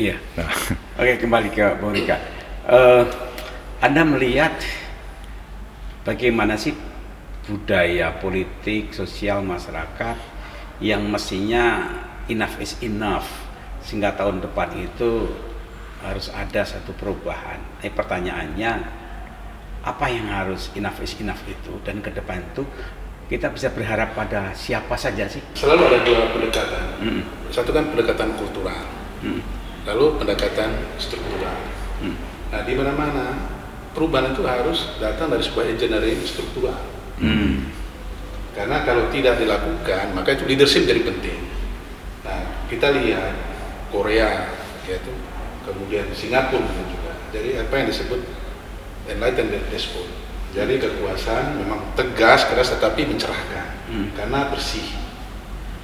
Iya. Nah, Oke, kembali ke Bung Rika. Anda melihat bagaimana sih budaya politik, sosial masyarakat yang mestinya enough is enough, sehingga tahun depan itu harus ada satu perubahan. Pertanyaannya, apa yang harus enough is enough itu, dan ke depan itu kita bisa berharap pada siapa saja sih? Selalu ada dua pendekatan. Satu kan pendekatan kultural, lalu pendekatan struktural. Nah, di mana-mana perubahan itu harus datang dari sebuah engineering struktural. Karena kalau tidak dilakukan, maka itu leadership jadi penting. Nah, kita lihat Korea, yaitu kemudian Singapura juga. Jadi apa yang disebut enlightened despot. Jadi kekuasaan memang tegas, keras, tetapi mencerahkan, karena bersih.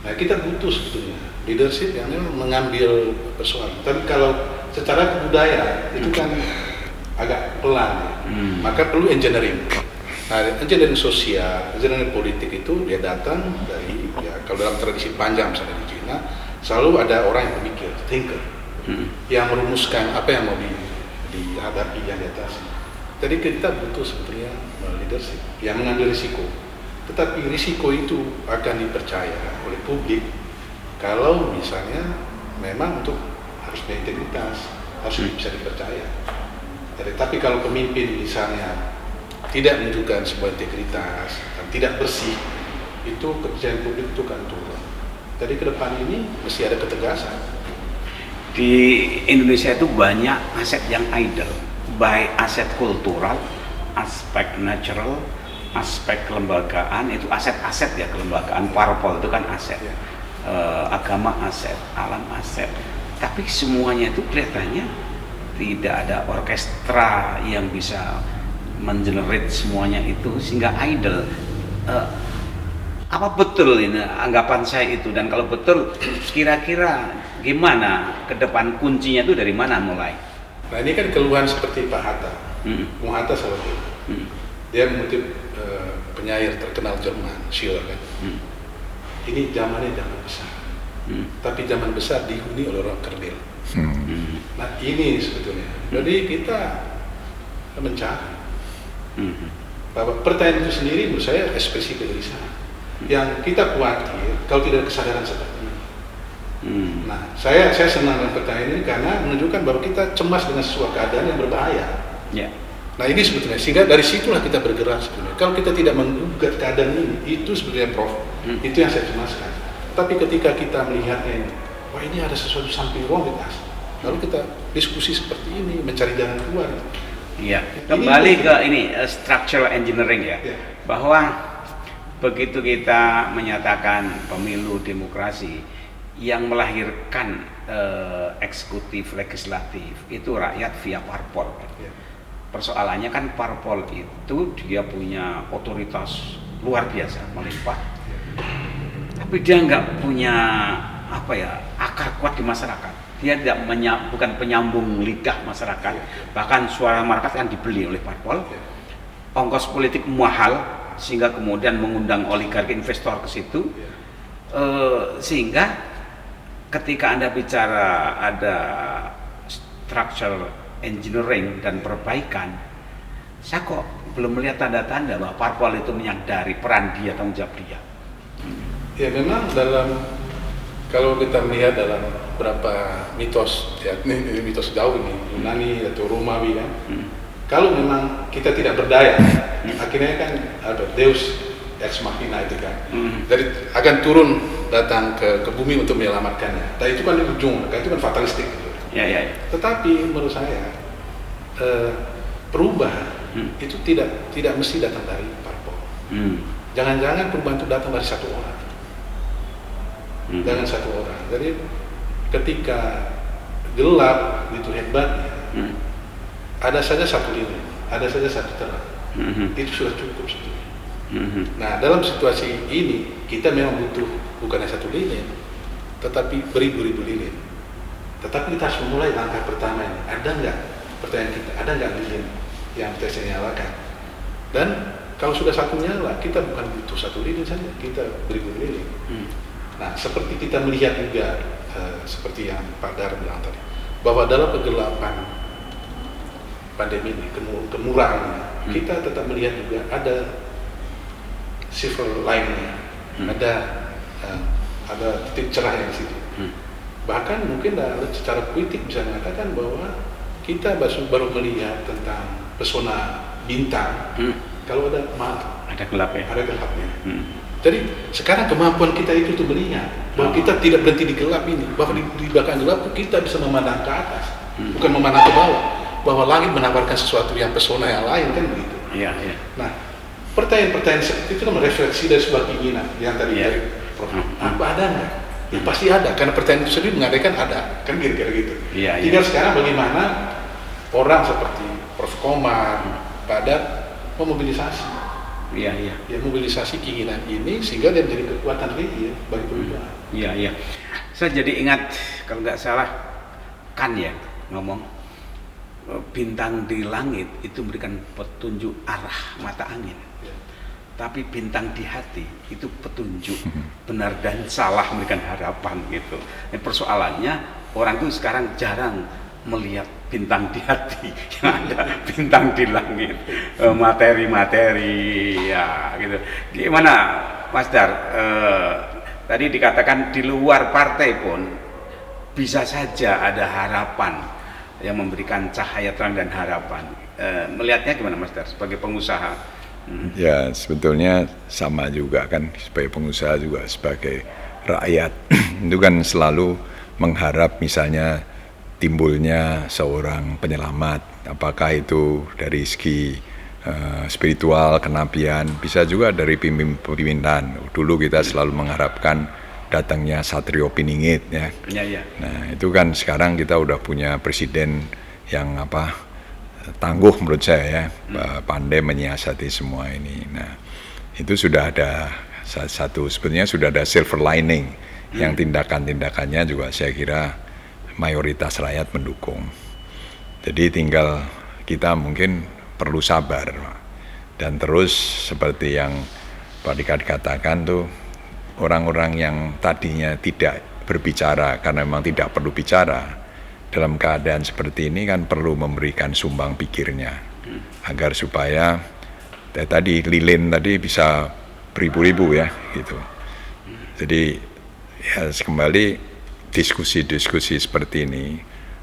Nah, kita butuh sebetulnya leadership yang memang mengambil persoalan. Tapi kalau secara kebudayaan itu kan agak pelan, maka perlu engineering. Nah, engineering sosial, engineering politik itu dia datang dari, ya kalau dalam tradisi panjang misalnya di Cina, selalu ada orang yang berpikir, thinker, yang merumuskan apa yang mau dihadapi yang di atas. Jadi kita butuh sebetulnya leadership yang mengambil risiko. Tetapi risiko itu akan dipercaya oleh publik kalau misalnya memang untuk harus berintegritas, harus bisa dipercaya. Jadi, tapi kalau pemimpin misalnya tidak menunjukkan sebuah integritas dan tidak bersih, itu kepercayaan publik itu akan turun. Jadi ke depan ini mesti ada ketegasan. Di Indonesia itu banyak aset yang idle, baik aset kultural, aspek natural, aspek kelembagaan. Itu aset-aset ya, kelembagaan parpol itu kan aset, agama aset, alam aset. Tapi semuanya itu kelihatannya tidak ada orkestra yang bisa mengenerate semuanya itu sehingga idle. Apa betul ini anggapan saya itu, dan kalau betul kira-kira gimana ke depan, kuncinya itu dari mana mulai? Nah, ini kan keluhan seperti Pak Hatta. Bung Hatta salah satu. Dia mengutip penyair terkenal Jerman, Schiller kan. Ini zamannya zaman besar. Tapi zaman besar dihuni oleh orang kerdil. Nah, ini sebetulnya. Jadi kita mencari bahwa pertanyaan itu sendiri menurut saya ekspresi kegelisahan. Yang kita khawatir kalau tidak ada kesadaran seperti ini. Nah, saya senang dengan pertanyaan ini karena menunjukkan bahwa kita cemas dengan sesuatu keadaan yang berbahaya. Nah, ini sebetulnya, sehingga dari situlah kita bergerak sebetulnya. Kalau kita tidak menggugat keadaan ini, itu sebetulnya Prof, itu yang saya cemaskan. Tapi ketika kita melihatnya ini, wah ini ada sesuatu something wrong with us, lalu kita diskusi seperti ini, mencari jalan keluar. Iya, kembali ke ini structural engineering ya, bahwa begitu kita menyatakan pemilu demokrasi yang melahirkan eksekutif legislatif itu rakyat via parpol. Persoalannya kan parpol itu dia punya otoritas luar biasa, melimpah, tapi dia nggak punya akar kuat di masyarakat. Dia tidak bukan penyambung lidah masyarakat, bahkan suara masyarakat kan dibeli oleh parpol. Ongkos politik mahal sehingga kemudian mengundang oligarki investor ke situ, sehingga ketika Anda bicara ada structural engineering dan perbaikan, saya kok belum melihat tanda-tanda bahwa parpol itu menyadari peran dia, tanggung jawab dia. Ya memang kalau kita melihat dalam beberapa mitos, ya ini mitos jauh ini, Yunani atau Romawi kan, kalau memang kita tidak berdaya, akhirnya kan ada Deus ex machina itu kan, jadi akan turun datang ke bumi untuk menyelamatkannya. Dan itu kan di ujung, itu kan fatalistik. Ya. Tetapi menurut saya perubahan itu tidak mesti datang dari parpol. Jangan-jangan perubahan itu datang dari satu orang. Jangan satu orang. Jadi ketika gelap itu hebatnya, ada saja satu lilin, ada saja satu terang. Itu sudah cukup sebetulnya. Nah, dalam situasi ini kita memang butuh bukan hanya satu lilin, tetapi beribu-ribu lilin. Tetapi kita harus memulai langkah pertama ini. Ada nggak, pertanyaan kita, ada nggak lilin yang kita bisa nyalakan? Dan kalau sudah satu nyala, kita bukan butuh satu lilin saja, kita beribu lilin. Nah, seperti kita melihat juga seperti yang Pak Dar bilang tadi, bahwa dalam kegelapan pandemi ini, kemurangannya, kita tetap melihat juga ada silver line-nya, ada titik cerah yang di situ. Bahkan mungkin secara politik bisa mengatakan bahwa kita baru melihat tentang pesona bintang kalau ada gelapnya. Ada gelapnya. Jadi sekarang kemampuan kita itu tuh melihat bahwa kita tidak berhenti di gelap ini, bahwa di belakang gelap kita bisa memandang ke atas, bukan memandang ke bawah, bahwa langit menawarkan sesuatu yang pesona yang lain, kan begitu. Iya. Nah, pertanyaan-pertanyaan seperti itu kan merefleksi dari sebuah keinginan yang tadi dari Prof. Apa ada nggak? Ya pasti ada, karena pertanyaan itu sendiri mengatakan ada, kan kira-kira gitu. Tinggal sekarang bagaimana orang seperti Prof. Komar, Padat memobilisasi. Ya, mobilisasi keinginan ini sehingga dia menjadi kekuatan lagi ya bagi perubahan. Iya. Saya jadi ingat kalau nggak salah kan ya ngomong bintang di langit itu memberikan petunjuk arah mata angin. Tapi bintang di hati itu petunjuk benar dan salah, memberikan harapan gitu. Nah, persoalannya orang itu sekarang jarang melihat bintang di hati, yang ada bintang di langit, materi-materi ya gitu. Gimana Mas Dar? Tadi dikatakan di luar partai pun bisa saja ada harapan yang memberikan cahaya terang dan harapan. Melihatnya gimana Mas Dar sebagai pengusaha? Ya sebetulnya sama juga kan, sebagai pengusaha juga sebagai rakyat itu kan selalu mengharap misalnya timbulnya seorang penyelamat, apakah itu dari segi spiritual, kenabian, bisa juga dari pimpinan. Dulu kita selalu mengharapkan datangnya Satrio Piningit ya. Nah itu kan sekarang kita udah punya presiden yang tangguh menurut saya ya, pandai menyiasati semua ini. Nah itu sudah ada satu, sebetulnya sudah ada silver lining yang tindakan-tindakannya juga saya kira mayoritas rakyat mendukung. Jadi tinggal kita mungkin perlu sabar dan terus seperti yang Pak Dika katakan tuh, orang-orang yang tadinya tidak berbicara karena memang tidak perlu bicara, dalam keadaan seperti ini kan perlu memberikan sumbang pikirnya agar supaya tadi lilin tadi bisa beribu-ribu ya gitu. Jadi ya kembali diskusi-diskusi seperti ini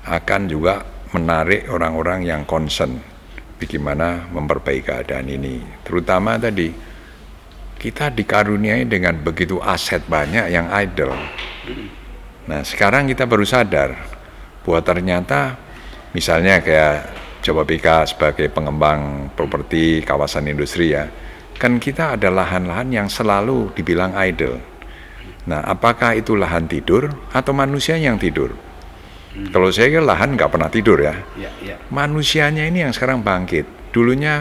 akan juga menarik orang-orang yang concern bagaimana memperbaiki keadaan ini. Terutama tadi kita dikaruniai dengan begitu aset banyak yang idle. Nah sekarang kita baru sadar bahwa ternyata misalnya kayak Coba BK sebagai pengembang properti kawasan industri ya, kan kita ada lahan-lahan yang selalu dibilang idle. Nah, apakah itu lahan tidur atau manusia yang tidur? Kalau saya kira lahan nggak pernah tidur ya. Manusianya ini yang sekarang bangkit. Dulunya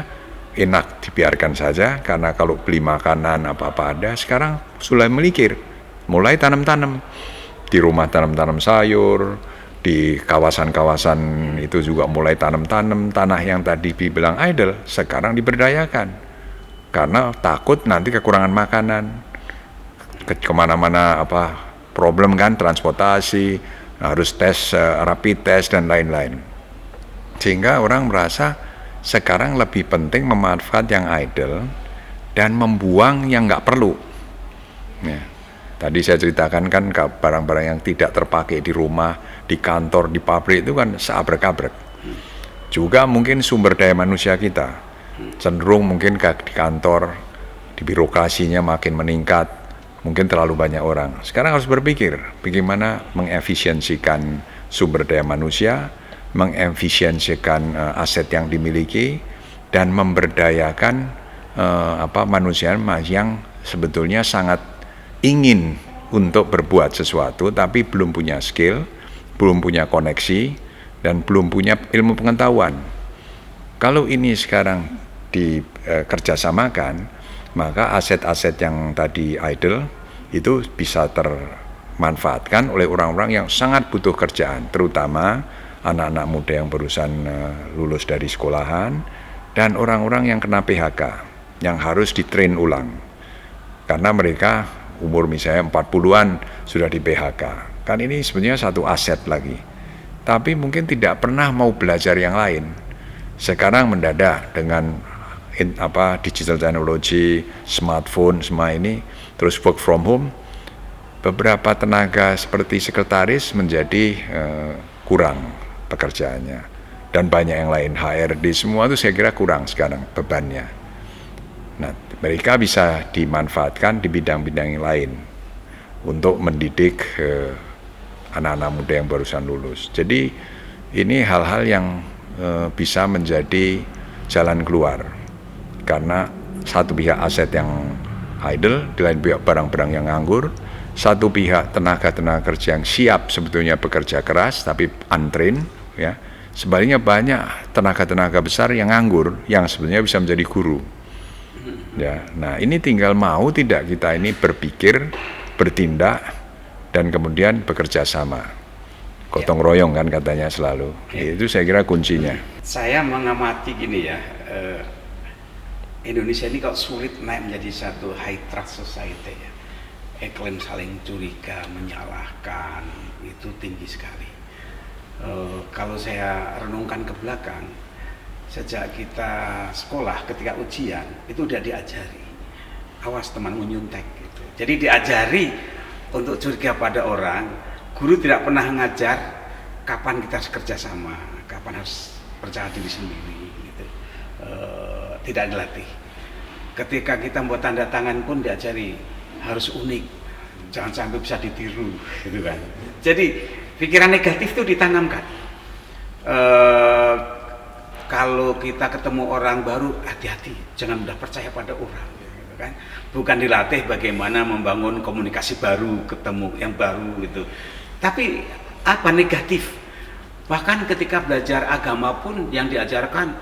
enak dibiarkan saja karena kalau beli makanan apa-apa ada. Sekarang sudah melikir, mulai tanam-tanam di rumah, tanam-tanam sayur. Di kawasan-kawasan itu juga mulai tanam-tanam. Tanah yang tadi dibilang idle sekarang diberdayakan karena takut nanti kekurangan makanan. Kemana-mana problem kan, transportasi, harus tes, rapid test dan lain-lain. Sehingga orang merasa sekarang lebih penting memanfaatkan yang idle dan membuang yang nggak perlu. Ya. Tadi saya ceritakan kan barang-barang yang tidak terpakai di rumah, di kantor, di pabrik itu kan seabrek-abrek. Juga mungkin sumber daya manusia kita cenderung mungkin di kantor, di birokrasinya makin meningkat, mungkin terlalu banyak orang. Sekarang harus berpikir bagaimana mengefisiensikan sumber daya manusia, mengefisiensikan aset yang dimiliki, dan memberdayakan manusia yang sebetulnya sangat ingin untuk berbuat sesuatu tapi belum punya skill, belum punya koneksi, dan belum punya ilmu pengetahuan. Kalau ini sekarang dikerjasamakan, maka aset-aset yang tadi idle itu bisa termanfaatkan oleh orang-orang yang sangat butuh kerjaan, terutama anak-anak muda yang barusan lulus dari sekolahan dan orang-orang yang kena PHK, yang harus ditrain ulang. Karena mereka umur misalnya 40-an sudah di PHK. Kan ini sebenarnya satu aset lagi tapi mungkin tidak pernah mau belajar yang lain. Sekarang mendadak dengan digital technology, smartphone, semua ini, terus work from home, beberapa tenaga seperti sekretaris menjadi kurang pekerjaannya. Dan banyak yang lain, HRD, semua itu saya kira kurang sekarang bebannya. Nah, mereka bisa dimanfaatkan di bidang-bidang yang lain untuk mendidik anak-anak muda yang barusan lulus. Jadi ini hal-hal yang bisa menjadi jalan keluar, karena satu pihak aset yang idle, di lain pihak barang-barang yang nganggur, satu pihak tenaga-tenaga kerja yang siap sebetulnya bekerja keras tapi untrained, ya. Sebaliknya banyak tenaga-tenaga besar yang nganggur yang sebetulnya bisa menjadi guru. Ya, nah ini tinggal mau tidak kita ini berpikir, bertindak, dan kemudian bekerja sama, gotong royong kan katanya selalu. Itu saya kira kuncinya. Saya mengamati gini ya, Indonesia ini kok sulit naik menjadi satu high trust society ya. Iklim saling curiga, menyalahkan itu tinggi sekali. Kalau saya renungkan ke belakang, sejak kita sekolah ketika ujian itu udah diajari, awas teman menyuntek gitu. Jadi diajari untuk curiga pada orang. Guru tidak pernah ngajar kapan kita harus kerja sama, kapan harus percaya diri sendiri gitu. Tidak dilatih. Ketika kita membuat tanda tangan pun diajari harus unik, jangan sampai bisa ditiru gitu kan. Jadi pikiran negatif itu ditanamkan. Kalau kita ketemu orang baru, hati-hati, jangan mudah percaya pada orang gitu kan. Bukan dilatih bagaimana membangun komunikasi baru, ketemu yang baru gitu. Tapi apa negatif? Bahkan ketika belajar agama pun yang diajarkan,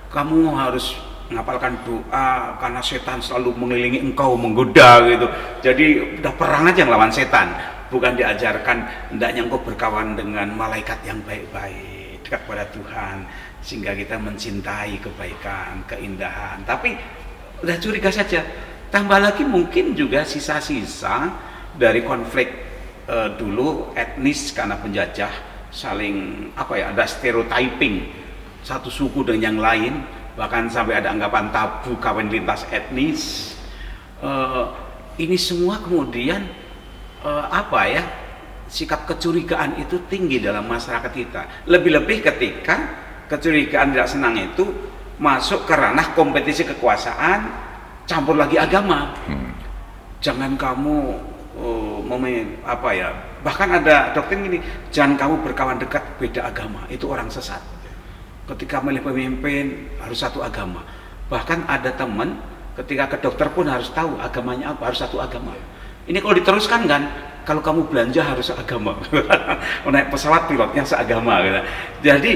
kamu harus menghafalkan doa karena setan selalu mengelilingi engkau, menggoda gitu. Jadi udah perang aja ngelawan setan. Bukan diajarkan hendaknya engkau berkawan dengan malaikat yang baik-baik, dekat pada Tuhan, sehingga kita mencintai kebaikan, keindahan. Tapi udah curiga saja. Tambah lagi mungkin juga sisa-sisa dari konflik dulu etnis karena penjajah, saling ada stereotyping satu suku dengan yang lain, bahkan sampai ada anggapan tabu kawin lintas etnis. Ini semua kemudian sikap kecurigaan itu tinggi dalam masyarakat kita. Lebih-lebih ketika kecurigaan tidak senang itu masuk ke ranah kompetisi kekuasaan, campur lagi agama. Jangan kamu bahkan ada doktrin gini, jangan kamu berkawan dekat beda agama, itu orang sesat. Ketika milih pemimpin harus satu agama. Bahkan ada teman ketika ke dokter pun harus tahu agamanya apa, harus satu agama. Ini kalau diteruskan kan, kalau kamu belanja harus seagama. Naik pesawat pilotnya seagama gitu. Jadi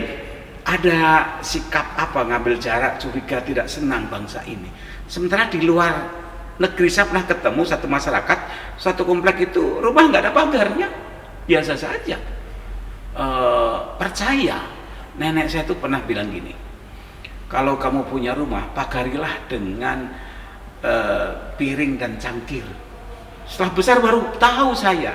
ada sikap ngambil jarak, curiga, tidak senang bangsa ini. Sementara di luar negeri saya pernah ketemu satu masyarakat, satu komplek itu rumah nggak ada pagarnya, biasa saja. Percaya, nenek saya itu pernah bilang gini, kalau kamu punya rumah, pagarilah dengan piring dan cangkir. Setelah besar baru tahu saya.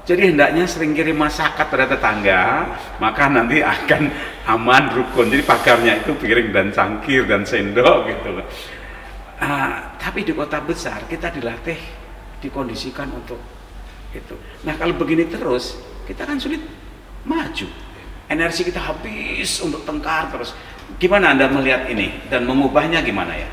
Jadi hendaknya sering kirim masakan pada tetangga, maka nanti akan aman, rukun. Jadi pagarnya itu piring dan cangkir dan sendok gitu loh. Tapi di kota besar kita dilatih, dikondisikan untuk itu. Nah kalau begini terus, kita kan sulit maju. Energi kita habis untuk tengkar terus. Gimana Anda melihat ini dan mengubahnya gimana ya?